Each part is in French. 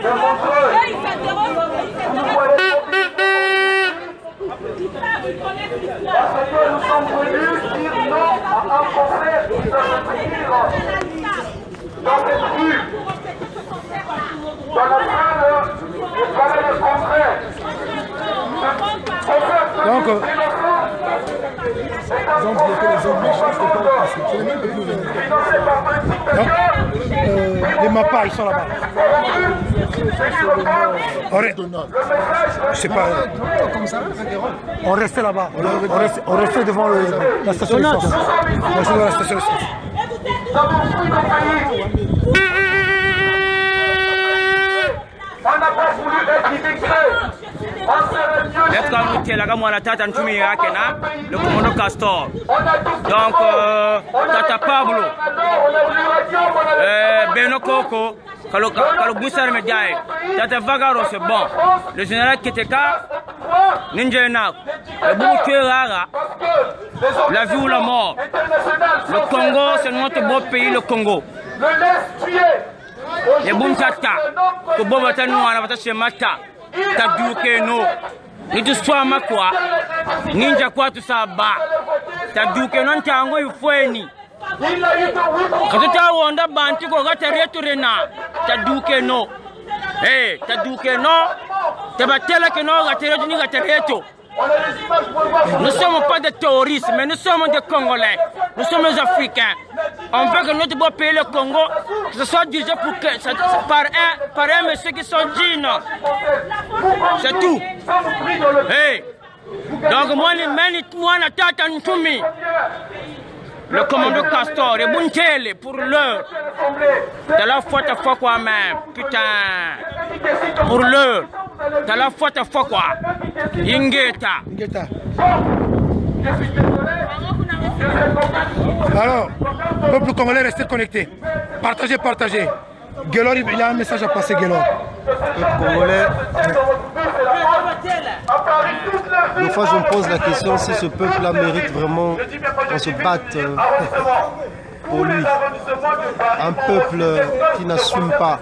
Parce que nous sommes venus dire non à un Français qui doit s'inscrire dans cette rue, dans la salle du palais de Congrès. Donc, ils ont bloqué les zones méchantes, c'est pas possible. C'est même plus les MAPA, ils sont là-bas. Je sais pas. On restait là-bas. On restait devant la station d'essence. On restait devant la station d'essence. On n'a pas voulu être immigré. Le commandant Castor. Donc, Tata Pablo, Beno Coco, Kalo Boussar Mediae, Tata Vagaro, c'est bon. Le général Keteka, Ninja Enak, le Bouké Rara, la vie ou la mort. Le Congo, c'est notre beau pays, le Congo. Le laisse tuer. Les Boumtata, que Bobatanou, on a chez Mata, Tadouke no. Ni tu sois ma quoi, ninja quoi tout ça bas. T'as dit que non t'as envoyé foueni. Quand tu as wanda banti ko gata returena, t'as dit que non. Eh, t'as dit que non. T'as battu que non gata retuni gata reto. Nous ne sommes pas des terroristes, mais nous sommes des Congolais. Nous sommes des Africains. On veut que notre beau pays, le Congo, que ce soit dirigé par un monsieur qui sont dignes. C'est tout. Hey. Donc, moi, la tata Ntoumi, le commandant Castor, et Buntele, pour l'heure. T'as la faute à fois quoi, même. Putain. Pour l'heure. T'as la faute à fois quoi. Ingeta. Alors, peuple congolais, restez connectés. Partagez, partagez. Guélor, il a un message à passer, Guélor. Peuple congolais. Des fois, je me pose la question si ce peuple-là mérite vraiment qu'on se batte pour lui. Un peuple qui n'assume pas.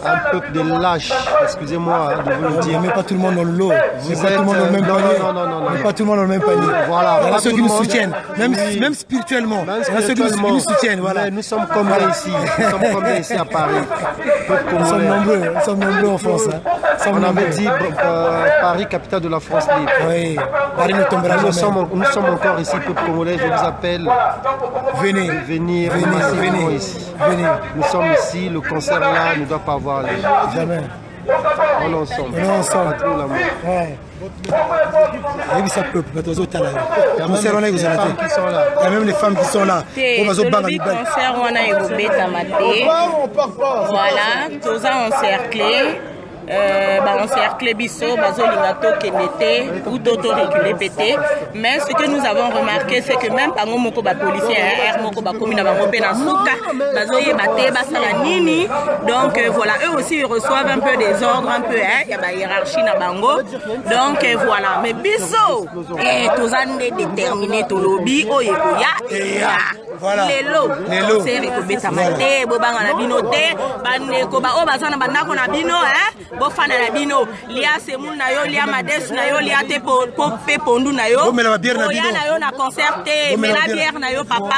Un peuple de lâches, excusez-moi de vous le dire. Mais pas tout le monde dans le lot. Vous pas tout le monde dans le même panier. Non. Pas tout le monde dans le même panier. Voilà. Il y a ceux qui nous soutiennent, même spirituellement. Il y a ceux qui nous soutiennent. Voilà. Nous sommes combien ici? Nous sommes combien ici à Paris? Nous sommes nombreux en France. On avait dit Paris, capitale de la France libre. Oui. Paris ne tombera jamais. Nous sommes encore ici, peuple congolais. Je vous appelle. Venez. Venez ici. Venez. Nous sommes ici. Le concert là ne doit pas avoir lieu. Jamais. On est ensemble. On est ensemble. Ouais. Et puis ça peut. Il y a même les femmes qui sont là. Voilà, tous encerclés. Encerclé biso, bazolingato kenete ou d'auto-réguler pété. Mais ce que nous avons remarqué, c'est que même par moko ba policier, moko ba komina ba mopé na souka, bazoye baté basala nini. Donc voilà, eux aussi ils reçoivent un peu des ordres, un peu il y a ba hiérarchie na bango. Donc voilà, mais biso tous ande déterminé to lobby oyekoya voilà. Lelo c'est rekobeta maté bobanga na bino té bandeko ba o bazana bandako na bino bofana na bino lia semu na yo lia madesu na yo lia te po pe pondu na yo la bière na bino na yo na concert te mais la bière na yo papa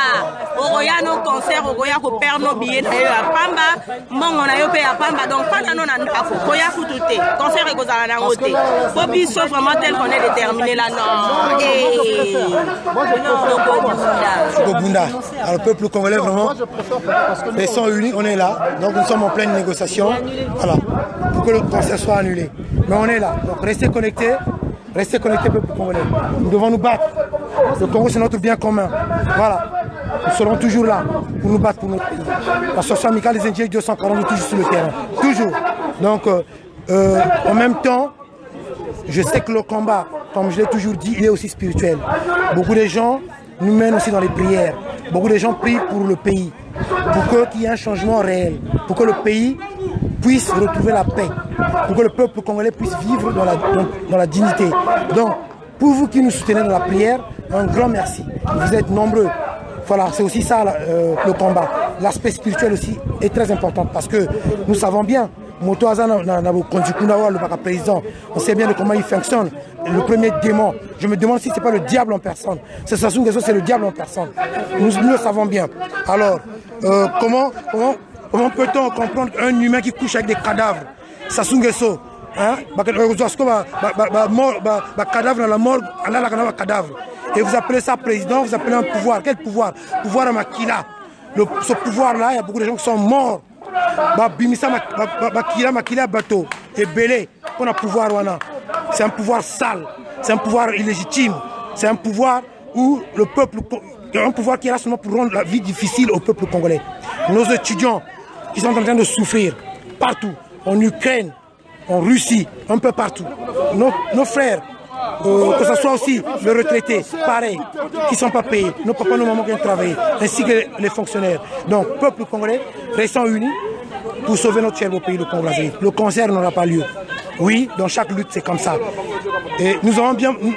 oya no concert oya ko perdre no billet na yo ya pamba mbongo na yo pe ya pamba donc fana no na ndako koya kutu te concert ekozala na ngote po biso vraiment tel qu'on est déterminé là non Bunda. Alors le peuple congolais vraiment ils sont unis, on est là, donc nous sommes en pleine négociation, voilà, pour que le concert soit annulé. Mais on est là, donc restez connectés peuple congolais. Nous devons nous battre. Le Congo c'est notre bien commun. Voilà. Nous serons toujours là pour nous battre pour notre pays. L'association amicale des Indiens 240 est toujours sur le terrain. Toujours. Donc en même temps, je sais que le combat, comme je l'ai toujours dit, il est aussi spirituel. Beaucoup de gens nous mènent aussi dans les prières. Beaucoup de gens prient pour le pays, pour qu'il y ait un changement réel, pour que le pays puisse retrouver la paix, pour que le peuple congolais puisse vivre dans la dignité. Donc, pour vous qui nous soutenez dans la prière, un grand merci. Vous êtes nombreux. Voilà, c'est aussi ça le combat. L'aspect spirituel aussi est très important parce que nous savons bien moto aza na Kondikuna ou le président. On sait bien de comment il fonctionne. Le premier démon. Je me demande si c'est pas le diable en personne. C'est Sassou Nguesso, c'est le diable en personne. Nous le savons bien. Alors, comment peut-on comprendre un humain qui couche avec des cadavres? Sassou Nguesso, hein? Cadavre dans la morgue, cadavre. Et vous appelez ça président, vous appelez un pouvoir. Quel pouvoir? Pouvoir à Makila. Ce pouvoir-là, il y a beaucoup de gens qui sont morts. Makila bateau et belé pour un pouvoir. C'est un pouvoir sale, c'est un pouvoir illégitime, c'est un pouvoir où le peuple, un pouvoir qui est là seulement pour rendre la vie difficile au peuple congolais. Nos étudiants qui sont en train de souffrir partout, en Ukraine, en Russie, un peu partout. Nos frères, que ce soit aussi les retraités, pareil, qui ne sont pas payés, nos papas, nos mamans qui ont travaillé, ainsi que les fonctionnaires. Donc, peuple congolais, restons unis pour sauver notre cher beau pays, le Congo. Le concert n'aura pas lieu. Oui, dans chaque lutte, c'est comme ça. Et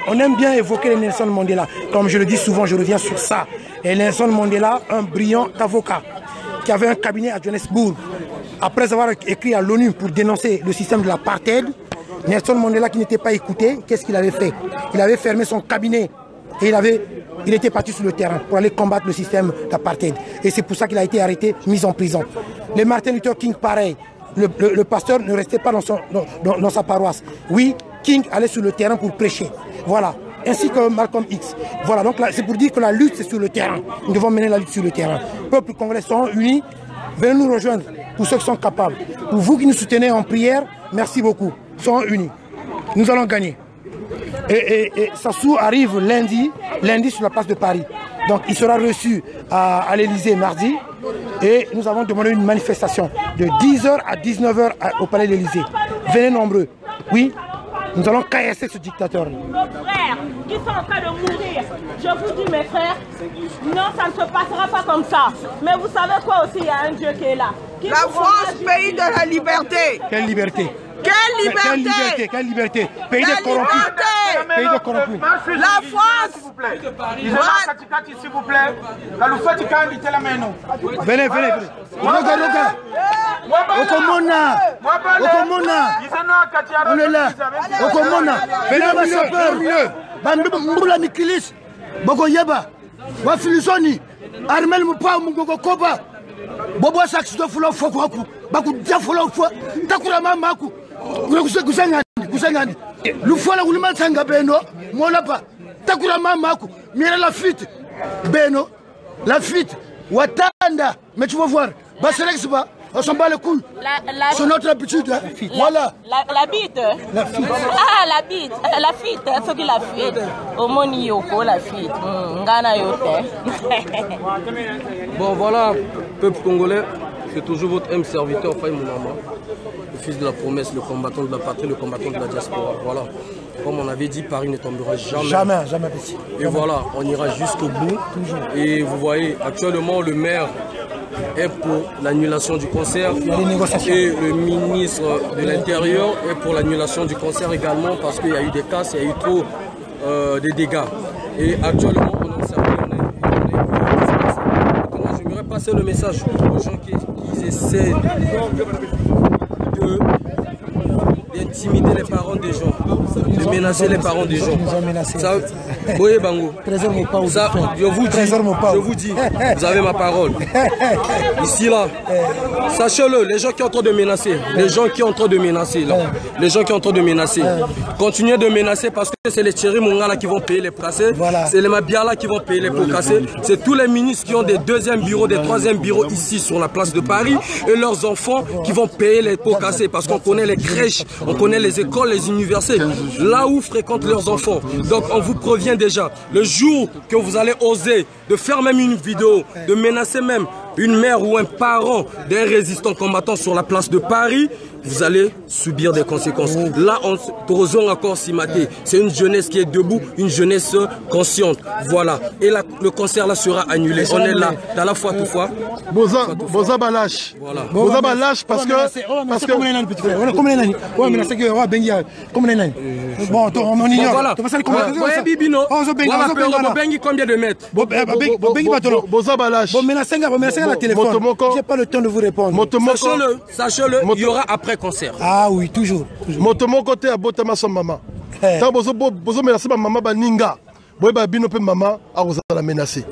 on aime bien évoquer Nelson Mandela. Comme je le dis souvent, je reviens sur ça. Et Nelson Mandela, un brillant avocat, qui avait un cabinet à Johannesburg. Après avoir écrit à l'ONU pour dénoncer le système de l'apartheid, Nelson Mandela, qui n'était pas écouté, qu'est-ce qu'il avait fait? Il avait fermé son cabinet et il était parti sur le terrain pour aller combattre le système d'apartheid. Et c'est pour ça qu'il a été arrêté, mis en prison. Les Martin Luther King, pareil. Le pasteur ne restait pas dans sa paroisse. Oui, King allait sur le terrain pour prêcher. Voilà. Ainsi que Malcolm X. Voilà. Donc c'est pour dire que la lutte, c'est sur le terrain. Nous devons mener la lutte sur le terrain. Peuple congolais sont unis. Venez nous rejoindre pour ceux qui sont capables. Pour vous qui nous soutenez en prière, merci beaucoup. Sont unis. Nous allons gagner. Et Sassou arrive lundi sur la place de Paris. Donc il sera reçu à l'Élysée mardi. Et nous avons demandé une manifestation de 10h à 19h au palais de l'Élysée. Venez nombreux. Oui, nous allons caillasser ce dictateur. Nos frères qui sont en train de mourir, je vous dis mes frères, non, ça ne se passera pas comme ça. Mais vous savez quoi aussi, il y a un Dieu qui est là. La France, pays de la liberté. Quelle liberté? Quelle liberté? Quelle liberté? Quelle liberté? Pays de corrompus. Pays de corrompus. La France. S'il vous plaît. S'il vous plaît. Venez. On est là. La fuite, Watanda, mais tu vas voir, on s'en bat les couilles. C'est notre habitude. Hein. Voilà. La bite. La fuite. Ah, la bite. La fuite. Ce qui la fuite. Au Monioko, la fuite. Ngana yote. Bon, voilà, peuple congolais, c'est toujours votre M serviteur, Faye Mounama, le fils de la promesse, le combattant de la patrie, le combattant de la diaspora. Voilà. Comme on avait dit, Paris ne tombera jamais. Jamais petit. Et voilà, on ira jusqu'au bout. Et vous voyez, actuellement, le maire est pour l'annulation du concert. Et le ministre de l'Intérieur est pour l'annulation du concert également parce qu'il y a eu des casses, il y a eu trop de dégâts. Et actuellement, on en sait rien. J'aimerais passer le message aux gens qui essaient d'intimider les parents des gens, de menacer les parents des gens. Ça, oui, Bango. Ça, je vous dis, vous avez ma parole. Ici, là, sachez-le, les gens qui sont en train de menacer, les gens qui sont en train de menacer, là, les gens qui sont en train de menacer, continuez de menacer parce que c'est les Thierry Mongala qui vont payer les placés, c'est les Mabiala qui vont payer les pots cassés, c'est tous les ministres qui ont des deuxièmes bureaux, des troisièmes bureaux ici sur la place de Paris et leurs enfants qui vont payer les pots cassés parce qu'on connaît les crèches, on connaît les écoles, les universités, là où fréquentent leurs enfants. Donc on vous prévient déjà, le jour que vous allez oser de faire même une vidéo, de menacer même une mère ou un parent d'un résistant combattant sur la place de Paris, vous allez subir des conséquences. Là, on osons encore s'y mater. C'est une jeunesse qui est debout, une jeunesse consciente. Voilà. Et là, le concert là sera annulé. On est là, dans la foi toutefois. Boza Balash. Voilà. Boza Balash parce que. Bon, on ignore. Voilà. Ouais, Bibino. Combien de mètres? Boza Balash. la téléphone. J'ai pas le temps de vous répondre. Sachez-le, il y aura après concert. Ah oui, toujours. Mon côté à Botama son maman. Tant que menacé ma maman baninga. Boy ba bino pe maman a osé la menacer.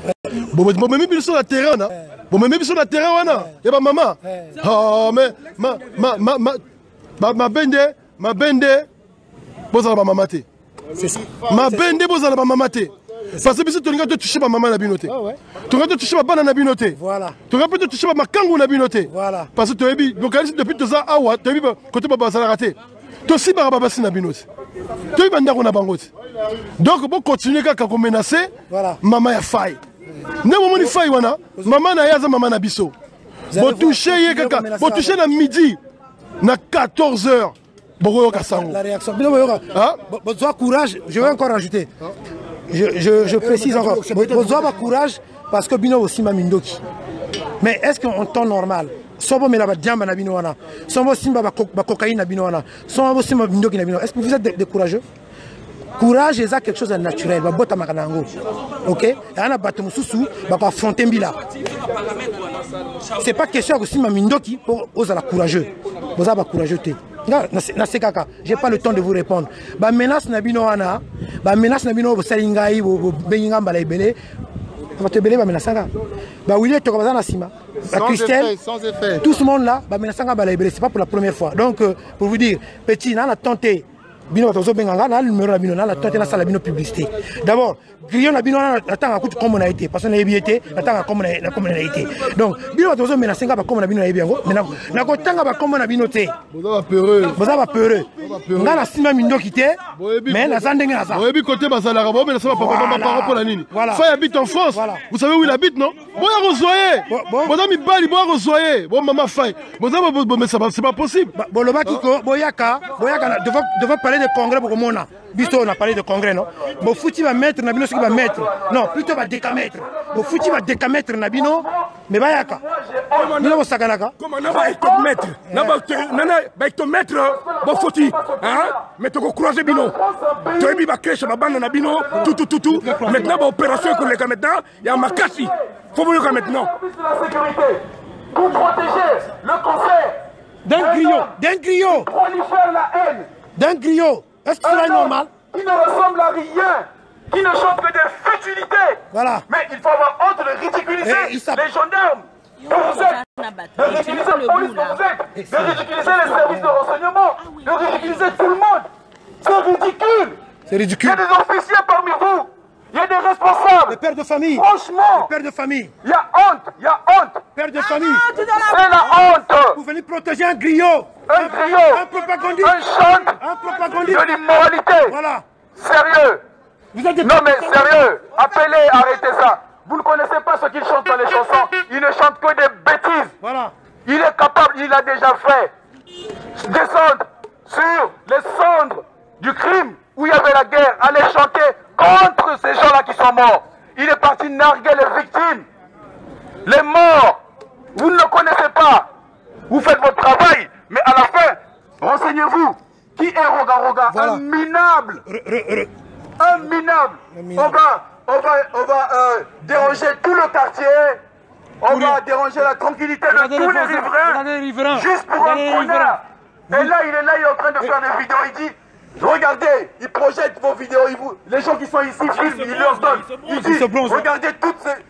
Bon même bien sur la terrain na. Bon même bien sur la terrain wana. Et ba maman. Ah mais ma bende boza la maman té. C'est ça. Ma bende boza la maman té. Parce que biso to nga to toucher ma maman na binoté. Tu nga to toucher ma bana na binoté. Voilà. Tu nga peut toucher ma kangu na binoté. Voilà. Parce que tu ebi lokaliste depuis 2 ans awa, tu ebi côté baba ça la raté. To si baba basi na binoté. Tu ebi ndako na bangote. Donc bon continuer kaka ko menacer. Voilà. Maman ya faille. Ne moment ni faille wana, maman na yaza maman na biso. Bon toucher ye kaka, bon toucher na midi na 14h. La réaction. Besoin courage, je vais encore rajouter. Je précise encore. Besoin courage parce que Bino aussi m'a mindoki. Mais est-ce qu'en temps normal, Sobo me la diamba na Bino wana, Sobo simba ba cocaïne na Bino wana, Sobo simba mindoki na Bino. Est-ce que vous êtes des courageux? Courage est quelque chose de naturel. Ba bota makanango. OK? Et on a battu mususu ba affronter Mbila. C'est pas question que simba mindoki pour oser la courageux. Vous avez courageux. Je n'ai pas le temps de vous répondre. Ba menace na bino wana, ba menace na bino salingai bo benga mbala ibele. Va te belé ba menace nga. Ba Willy to na sima. Ba Christelle, tout ce monde là, ba menace nga mbala ibele, c'est pas pour la première fois. Donc pour vous dire, petit na tenté bino tozo benga na numéro na bino na tenté na sala bino publicité. D'abord, grillon na bino na tanga coup comme on a été parce qu'on a été, na tanga comme on a été. Donc bino tozo menace nga ba comme na bino na biango, mais na ko tanga ba comme na bino té. Boza ba peureux. Nga na sima mindo kité, mais na zandenge na ça. Oyebi côté basala ba mais ça va pas parole pour la nini. Faille habite en France. Vous savez où il habite non? Boya Rosoyer. Boza mi bali boya Rosoyer. Bon maman Faille. Boza mais ça c'est pas possible. Boloba kiko boyaka devant parler de congrès pour Mona. Biso on a parlé de congrès non. Bon fouti va mettre na bino ce qui va mettre. Non, plutôt va décamètre. Bon fouti va décamètre na bino mais bayaka. Bino sakanaka. Comment na ba écomètre. Na ba écomètre bon fouti hein mais to ko croiser bino. To ebi ba crèche ba bande na bino tout. Maintenant ba opération ko les maintenant il y a makasi. Faut vous le maintenant. Pour protéger le concert d'un griot. Prolifère la haine. D'un griot. Est-ce que c'est normal? Qui ne ressemble à rien, qui ne chante que des futilités. Voilà. Mais il faut avoir honte de ridiculiser les gendarmes. De ridiculiser la police dont vous êtes, de ridiculiser les services de renseignement, de ridiculiser tout le monde. C'est ridicule. C'est ridicule. Il y a des officiers parmi vous. Il y a des responsables. Les pères de famille. Franchement. Les pères de famille. Il y a honte. Pères de famille. C'est la honte. Vous venez protéger un griot. Un propagandiste. Un propagandiste. De l'immoralité. Voilà. Sérieux. Non mais sérieux. Appelez, arrêtez ça. Vous ne connaissez pas ce qu'il chante dans les chansons. Il ne chante que des bêtises. Voilà. Il est capable, il a déjà fait descendre sur les cendres du crime où il y avait la guerre, aller chanter contre ces gens-là qui sont morts. Il est parti narguer les victimes, les morts. Vous ne le connaissez pas. Vous faites votre travail, mais à la fin, renseignez-vous. Qui est Roga? Voilà. Un minable. Un minable. On va déranger tout le quartier. On va déranger la tranquillité de tous les riverains. Juste pour un connard. Et là, il est en train de faire des vidéos. Il dit, regardez, il projette vos vidéos. Les gens qui sont ici filment, il leur donne. Il dit, regardez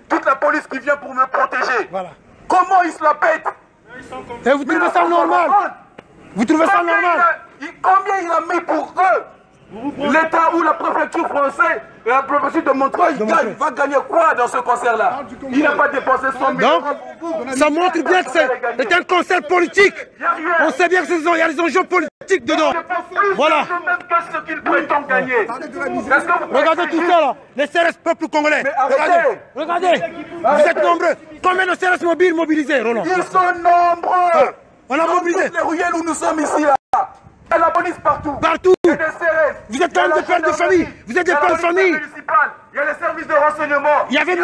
toute la police qui vient pour me protéger. Voilà. Comment ils se la pètent? Et vous trouvez ça normal? Vous trouvez ça normal? Combien il a mis pour eux? L'État ou la préfecture française et la préfecture de Montreuil va gagner quoi dans ce concert-là? Il n'a pas dépensé 100 000 euros pour vous. Ça montre bien que c'est un concert politique. On sait bien qu'il y a des enjeux politiques dedans. Voilà. Même que ce qu'ils prétendent gagner. Regardez tout ça là. Les CRS peuple congolais. Regardez. Vous êtes nombreux. Combien de CRS mobilisés, Roland? Ils sont nombreux. On a mobilisé. Les ruelles où nous sommes ici là. Et la police partout. Partout. Vous êtes quand même des pères de famille. Vous êtes des pères de famille. Il y a les services de renseignement. Il y avait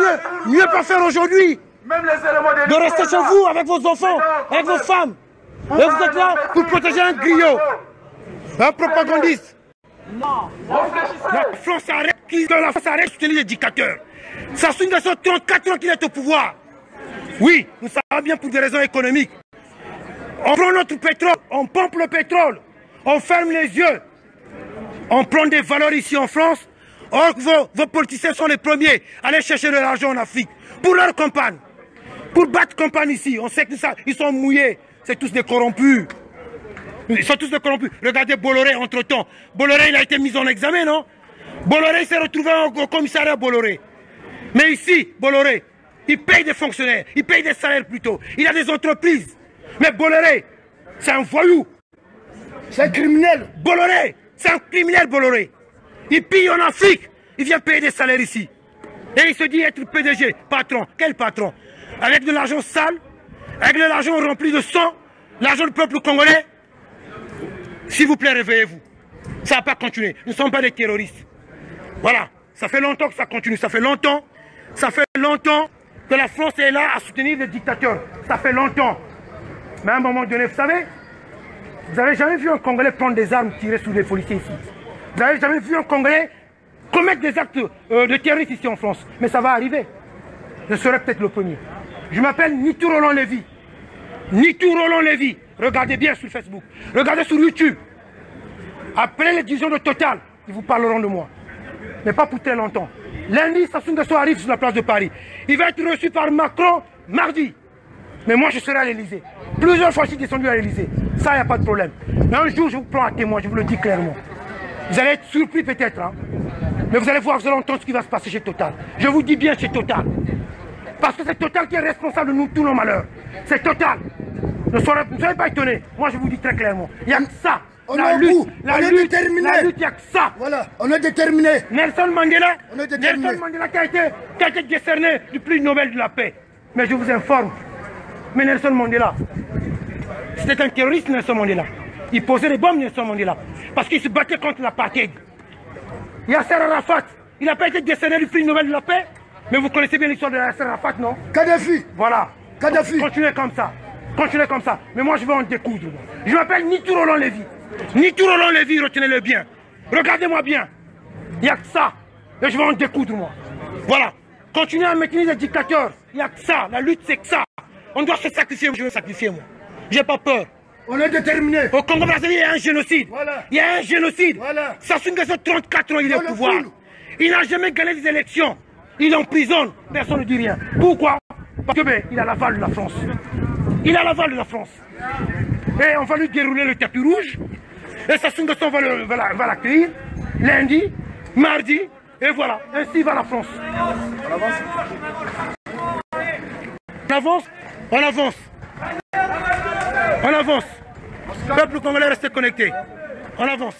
mieux pas faire aujourd'hui. Même les éléments de rester chez vous avec vos enfants, avec vos femmes. Et vous êtes là pour protéger un griot. Un propagandiste. Non. La France arrête, les dictateurs. Ça fait 34 ans qu'il est au pouvoir. Oui, nous savons bien pour des raisons économiques. On prend notre pétrole, on pompe le pétrole, on ferme les yeux. On prend des valeurs ici en France. Or, vos politiciens sont les premiers à aller chercher de l'argent en Afrique pour leur campagne. Pour battre campagne ici. On sait que ça, ils sont mouillés. C'est tous des corrompus. Ils sont tous des corrompus. Regardez Bolloré entre-temps. Bolloré, il a été mis en examen, non? Bolloré s'est retrouvé au commissariat Bolloré. Mais ici, Bolloré, il paye des fonctionnaires, il paye des salaires plutôt. Il a des entreprises. Mais Bolloré, c'est un voyou. C'est un criminel. Bolloré, c'est un criminel, Bolloré. Il pille en Afrique, il vient payer des salaires ici. Et il se dit être PDG, patron. Quel patron? Avec de l'argent sale, avec de l'argent rempli de sang, l'argent du peuple congolais. S'il vous plaît, réveillez-vous. Ça ne va pas continuer. Nous ne sommes pas des terroristes. Voilà. Ça fait longtemps que ça continue. Ça fait longtemps que la France est là à soutenir les dictateurs. Ça fait longtemps. Mais à un moment donné, vous savez, vous n'avez jamais vu un Congolais prendre des armes, tirer sur des policiers ici. Vous n'avez jamais vu un Congolais commettre des actes de terrorisme ici en France. Mais ça va arriver. Je serai peut-être le premier. Je m'appelle Nitou Roland Lévy. Nitou Roland Lévy. Regardez bien sur Facebook. Regardez sur YouTube. Après les décisions de Total, ils vous parleront de moi. Mais pas pour très longtemps. Lundi, Sassou Nguesso arrive sur la place de Paris. Il va être reçu par Macron mardi. Mais moi, je serai à l'Élysée. Plusieurs fois, je suis descendu à l'Élysée. Ça, il n'y a pas de problème. Mais un jour, je vous prends à témoin, je vous le dis clairement. Vous allez être surpris peut-être, hein. Mais vous allez voir, vous allez entendre ce qui va se passer chez Total. Je vous dis bien chez Total. Parce que c'est Total qui est responsable de tous nos malheurs. C'est Total. Ne soyez pas étonnés. Moi, je vous dis très clairement. Il n'y a que ça. La lutte, il n'y a que ça. Voilà, on est déterminé. Nelson Mandela qui a été décerné du prix Nobel de la paix. Mais je vous informe. Mais Nelson Mandela, c'était un terroriste, Nelson Mandela. Il posait des bombes, Nelson Mandela. Parce qu'il se battait contre l'apartheid. Yasser Arafat, il n'a pas été décerné du prix Nobel de la paix. Mais vous connaissez bien l'histoire de Yasser Arafat, non? Kadhafi. Voilà. Kadhafi. Continuez comme ça. Continuez comme ça. Mais moi, je vais en découdre. Je m'appelle Nitou Roland Lévy. Nitou Roland Lévy, retenez-le bien. Regardez-moi bien. Il n'y a que ça. Et je vais en découdre, moi. Voilà. Continuez à maintenir les dictateurs. Il n'y a que ça. La lutte, c'est que ça. On doit se sacrifier. Je vais me sacrifier, moi. J'ai pas peur. On est déterminé. Au Congo-Brazzaville, il y a un génocide. Voilà. Il y a un génocide. Voilà. Sassou Nguesso, 34 ans, il est au pouvoir. Il n'a jamais gagné des élections. Il emprisonne. Personne ne dit rien. Pourquoi? Parce que il a l'aval de la France. Il a l'aval de la France. Et on va lui dérouler le tapis rouge. Et Sassou Nguesso va l'accueillir lundi, mardi, et voilà. Ainsi va la France. On avance. On avance. On avance. Peuple congolais, restez connecté. On avance.